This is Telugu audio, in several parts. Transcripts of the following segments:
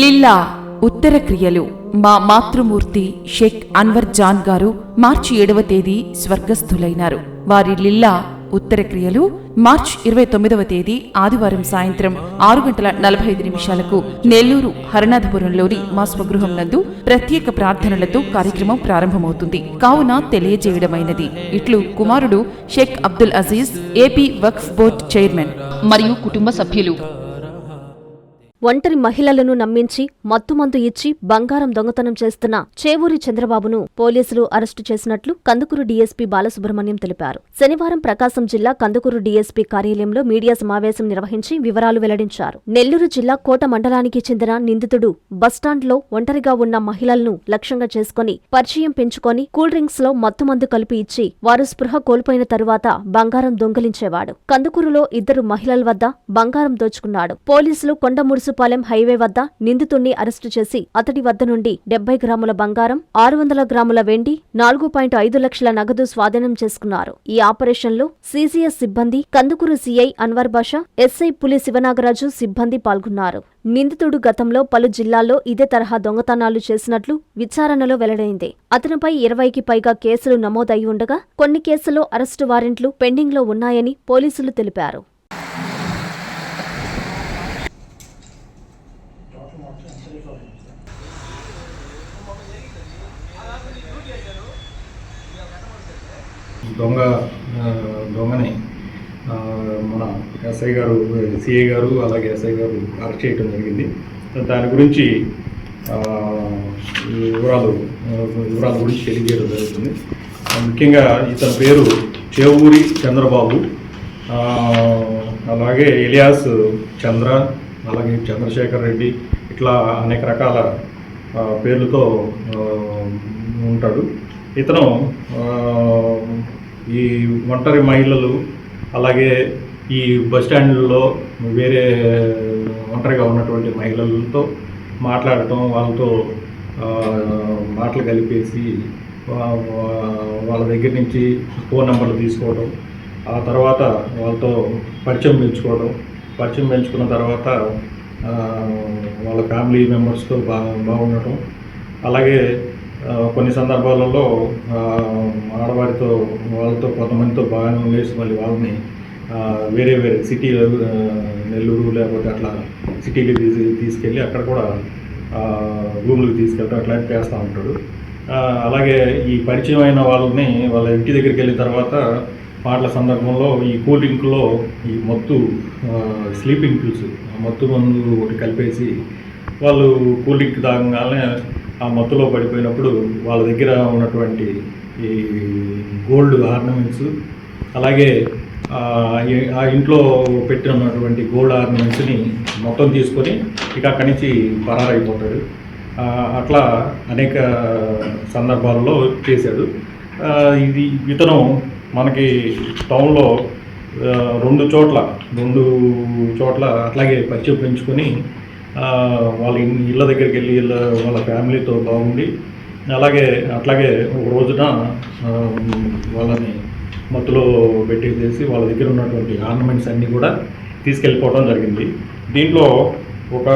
లిల్లా ఉత్తర క్రియలు. మా మాతృమూర్తి షేక్ అన్వర్ జాన్ గారు మార్చి 7వ తేదీ స్వర్గస్థులైనారు. వారి లిల్లా ఉత్తర క్రియలు మార్చి 29వ తేదీ ఆదివారం సాయంత్రం 6:45 నెల్లూరు హరనాథపురంలోని మా స్వగృహం నందు ప్రత్యేక ప్రార్థనలతో కార్యక్రమం ప్రారంభమవుతుంది. కావున తెలియజేయడమైనది. ఇట్లు కుమారుడు షేక్ అబ్దుల్ అజీజ్, ఏపీ వక్ఫ్ బోర్డ్ చైర్మన్ మరియు కుటుంబ సభ్యులు. ఒంటరి మహిళలను నమ్మించి మత్తుమందు ఇచ్చి బంగారం దొంగతనం చేస్తున్న చేవూరి చంద్రబాబును పోలీసులు అరెస్టు చేసినట్లు కందుకూరు డీఎస్పీ బాలసుబ్రహ్మణ్యం తెలిపారు. శనివారం ప్రకాశం జిల్లా కందుకూరు డీఎస్పీ కార్యాలయంలో మీడియా సమావేశం నిర్వహించి వివరాలు వెల్లడించారు. నెల్లూరు జిల్లా కోట మండలానికి చెందిన నిందితుడు బస్టాండ్లో ఒంటరిగా ఉన్న మహిళలను లక్ష్యంగా చేసుకుని పరిచయం పెంచుకొని కూల్ డ్రింక్స్ లో మత్తుమందు కలిపి ఇచ్చి వారు స్పృహ కోల్పోయిన తరువాత బంగారం దొంగిలించేవాడు. కందుకూరులో 2 మహిళల వద్ద బంగారం దోచుకున్నాడు. పోలీసులు కొండముడుసు పాలెం హైవే వద్ద నిందితుణ్ణి అరెస్టు చేసి అతడి వద్ద నుండి 70 గ్రాముల బంగారం, 600 గ్రాముల వెండి, 4.5 లక్షల నగదు స్వాధీనం చేసుకున్నారు. ఈ ఆపరేషన్లో సీసీఎస్ సిబ్బంది, కందుకూరు సీఐ అన్వర్ బాషా, ఎస్ఐ పులి శివనాగరాజు సిబ్బంది పాల్గొన్నారు. నిందితుడు గతంలో పలు జిల్లాల్లో ఇదే తరహా దొంగతనాలు చేసినట్లు విచారణలో వెల్లడైంది. అతనిపై 20కి పైగా కేసులు నమోదయి ఉండగా కొన్ని కేసుల్లో అరెస్టు వారెంట్లు పెండింగ్లో ఉన్నాయని పోలీసులు తెలిపారు. దొంగని మన ఎస్ఐ గారు, సిఐ గారు, అలాగే ఎస్ఐ గారు అరెస్ట్ చేయడం జరిగింది. దాని గురించి వివరాల గురించి తెలియజేయడం జరుగుతుంది. ముఖ్యంగా ఇతని పేరు చేవూరి చంద్రబాబు, అలాగే ఎలియాస్ చంద్ర, అలాగే చంద్రశేఖర్ రెడ్డి, ఇట్లా అనేక రకాల పేర్లతో ఉంటాడు. ఇతను ఈ ఒంటరి మహిళలు, అలాగే ఈ బస్టాండ్లలో వేరే ఒంటరిగా ఉన్నటువంటి మహిళలతో మాట్లాడటం, వాళ్ళతో మాటలు కలిపేసి వాళ్ళ దగ్గర నుంచి ఫోన్ నెంబర్లు తీసుకోవడం, ఆ తర్వాత వాళ్ళతో పరిచయం పెంచుకున్న తర్వాత వాళ్ళ ఫ్యామిలీ మెంబర్స్తో బాగుండటం, అలాగే కొన్ని సందర్భాలలో ఆడవారితో వాళ్ళతో కొంతమందితో బాగానే ఉండేసి మళ్ళీ వాళ్ళని వేరే సిటీ, నెల్లూరు లేకపోతే అట్లా సిటీకి తీసుకెళ్ళి అక్కడ కూడా రూమ్లకు తీసుకెళ్ళడం అట్లాంటి చేస్తూ ఉంటాడు. అలాగే ఈ పరిచయం అయిన వాళ్ళని వాళ్ళ ఇంటి దగ్గరికి వెళ్ళిన తర్వాత మాటల సందర్భంలో ఈ కూల్ డ్రింక్లో ఈ మత్తు స్లీపింగ్ పిల్స్, మత్తు మందు ఒకటి కలిపేసి వాళ్ళు కూల్ డ్రింక్ తాగగానే ఆ మత్తులో పడిపోయినప్పుడు వాళ్ళ దగ్గర ఉన్నటువంటి ఈ గోల్డ్ ఆర్నమెంట్స్, అలాగే ఆ ఇంట్లో పెట్టినటువంటి గోల్డ్ ఆర్నమెంట్స్ని మొత్తం తీసుకొని ఇక అక్కడి నుంచి పరారైపోతాడు. అట్లా అనేక సందర్భాల్లో చేశాడు. ఇతను మనకి టౌన్లో రెండు చోట్ల అట్లాగే పరిచయం పెంచుకొని వాళ్ళ ఇళ్ళ దగ్గరికి వెళ్ళి వాళ్ళ ఫ్యామిలీతో బాగుండి అట్లాగే ఒక రోజున వాళ్ళని మత్తులో పెట్టేసేసి వాళ్ళ దగ్గర ఉన్నటువంటి ఆర్నమెంట్స్ అన్నీ కూడా తీసుకెళ్ళిపోవడం జరిగింది. దీంట్లో ఒక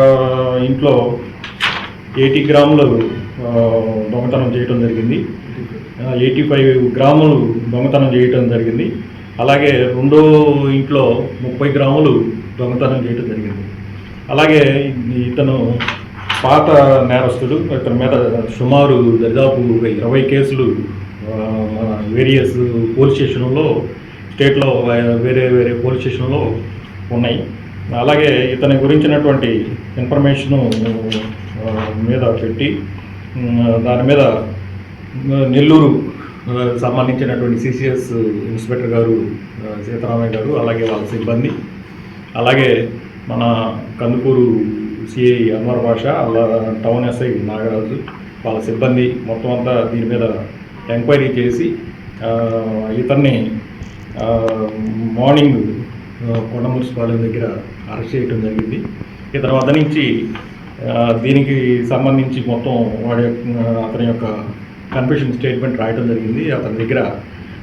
ఇంట్లో 80 గ్రాములు దొంగతనం చేయడం జరిగింది, 85 గ్రాములు దొంగతనం చేయడం జరిగింది. అలాగే రెండో ఇంట్లో 30 గ్రాములు దొంగతనం చేయడం జరిగింది. అలాగే ఇతను పాత నేరస్తుడు. ఇతని మీద సుమారు దాదాపు 20 కేసులు మన వేరియస్ పోలీస్ స్టేషన్లో, స్టేట్లో వేరే పోలీస్ స్టేషన్లో ఉన్నాయి. అలాగే ఇతని గురించినటువంటి ఇన్ఫర్మేషను మీద పెట్టి దాని మీద నెల్లూరు సంబంధించినటువంటి సిసిఎస్ ఇన్స్పెక్టర్ గారు సీతారామయ్య గారు, అలాగే వాళ్ళ సిబ్బంది, అలాగే మన కందుకూరు సిఐ అన్వర్ బాషా, టౌన్ ఎస్ఐ నాగరాజు, వాళ్ళ సిబ్బంది మొత్తం అంతా దీని మీద ఎంక్వైరీ చేసి ఇతన్ని మార్నింగ్ కొండమురుసుపాలెం దగ్గర అరెస్ట్ చేయడం జరిగింది. ఇతని వద్ద నుంచి దీనికి సంబంధించి మొత్తం అతని యొక్క కన్ఫెషన్ స్టేట్మెంట్ రాయడం జరిగింది. అతని దగ్గర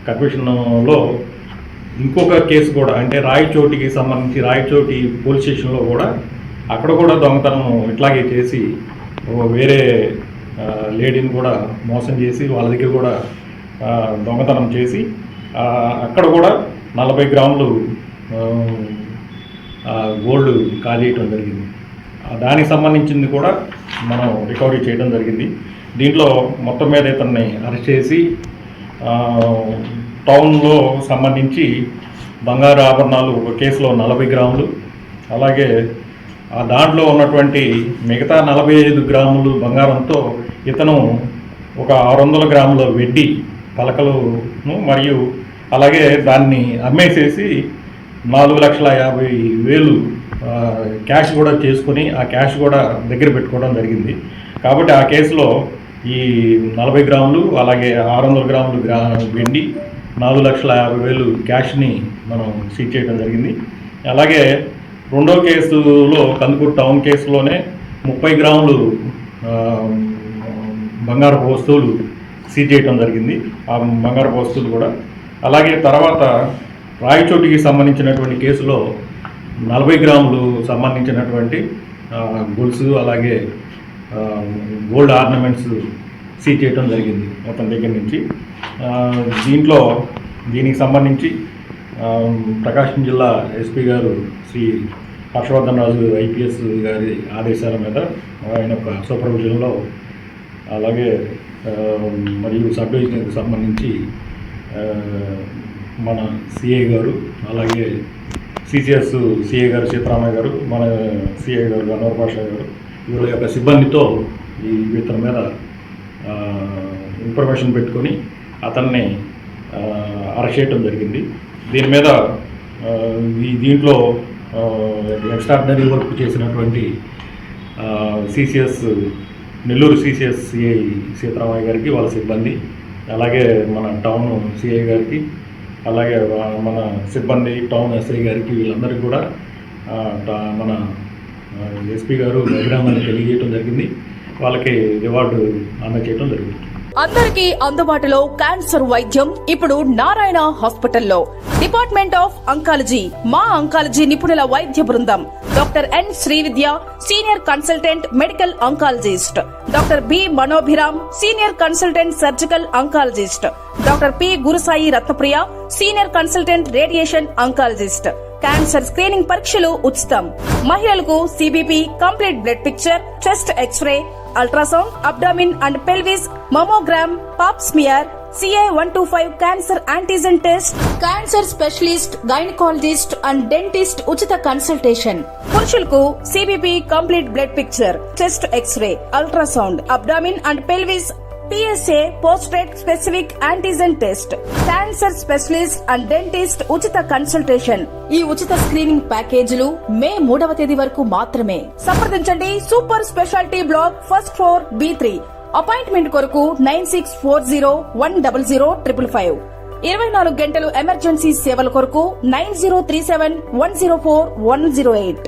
కన్ఫెషన్లో ఇంకొక కేసు కూడా, అంటే రాయచోటికి సంబంధించి రాయచోటి పోలీస్ స్టేషన్లో కూడా అక్కడ కూడా దొంగతనం ఇట్లాగే చేసి వేరే లేడీని కూడా మోసం చేసి వాళ్ళ దగ్గర కూడా దొంగతనం చేసి అక్కడ కూడా 40 గ్రాములు గోల్డ్ కాజేయటం జరిగింది. దానికి సంబంధించింది కూడా మనం రికవరీ చేయడం జరిగింది. దీంట్లో మొత్తం మీద ఇతన్ని అరెస్ట్ చేసి టౌన్లో సంబంధించి బంగారు ఆభరణాలు ఒక కేసులో 40 గ్రాములు, అలాగే దాంట్లో ఉన్నటువంటి మిగతా 45 గ్రాములు బంగారంతో ఇతను ఒక 600 గ్రాముల వెండి పలకలను మరియు అలాగే దాన్ని అమ్మేసేసి 4,50,000 క్యాష్ కూడా చేసుకుని ఆ క్యాష్ కూడా దగ్గర పెట్టుకోవడం జరిగింది. కాబట్టి ఆ కేసులో ఈ 40 గ్రాములు అలాగే 600 గ్రాములు వెండి 4,50,000 క్యాష్ని మనం సీజ్ చేయడం జరిగింది. అలాగే రెండో కేసులో కందుకూరు టౌన్ కేసులోనే 30 గ్రాములు బంగారపు వస్తువులు సీజ్ చేయడం జరిగింది. ఆ బంగారపు వస్తువులు కూడా అలాగే తర్వాత రాయచోటికి సంబంధించినటువంటి కేసులో 40 గ్రాములు సంబంధించినటువంటి గొలుసు అలాగే గోల్డ్ ఆర్నమెంట్స్ సీజ్ చేయడం జరిగింది అతని దగ్గర నుంచి. దీనికి సంబంధించి ప్రకాశం జిల్లా ఎస్పీ గారు శ్రీ హర్షవర్ధన్ రాజు ఐపీఎస్ గారి ఆదేశాల మీద ఆయన యొక్క సూపర్విజన్లో అలాగే మరియు సబ్ డివిజన్కి సంబంధించి మన సిఐ గారు అలాగే సిసిఎస్ సిఐ గారు సీతారామయ్య గారు మన సిఐ గారు అన్వర్ పాషా గారు వీళ్ళ యొక్క సిబ్బందితో ఇతని మీద ఇన్ఫర్మేషన్ పెట్టుకొని అతన్ని అరెస్ట్ చేయడం జరిగింది. దీని మీద దీంట్లో ఎక్స్ట్రాడినరీ వర్క్ చేసినటువంటి CCS Nellore CCS CI Sitaramayya గారికి వాళ్ళ సిబ్బంది, అలాగే మన టౌన్ సిఐ గారికి, అలాగే మన సిబ్బంది టౌన్ ఎస్ఐ గారికి వీళ్ళందరికీ కూడా మన ఎస్పీ గారు అభినందనలు తెలియజేయడం జరిగింది. వాళ్ళకి రివార్డు అందజేయడం జరిగింది. అందరికీ అందుబాటులో క్యాన్సర్ వైద్యం ఇప్పుడు నారాయణ హాస్పిటల్లో. డిపార్ట్మెంట్ ఆఫ్ అంకాలజీ, మా అంకాలజీ నిపుణుల వైద్య బృందం. Doctor N Srividya, senior consultant medical oncologist. Doctor B Manobhiram, senior consultant surgical oncologist. Doctor P Gurusai Ratnapriya, senior consultant radiation oncologist. Cancer screening పరీక్షలు ఉచితం. మహిళలకు CBP, complete blood picture, chest x-ray, ultrasound, abdomen and pelvis, mammogram, pap smear, CA-125 cancer antigen test, cancer specialist, gynaecologist and dentist ఉచిత కన్సల్టేషన్. పురుషులకు CBP, complete blood picture, chest x-ray, ultrasound, abdomen and pelvis, PSA పోస్ట్రేట్ specific antigen test, cancer specialist and dentist ఉచిత కన్సల్టేషన్. ఈ ఉచిత స్క్రీనింగ్ ప్యాకేజీలు మే 3వ తేదీ వరకు మాత్రమే. సంప్రదించండి super speciality block, first floor, B3. Appointment కొరకు 9640100555. 24 గంటలు ఎమర్జెన్సీ సేవల కొరకు 9037104108.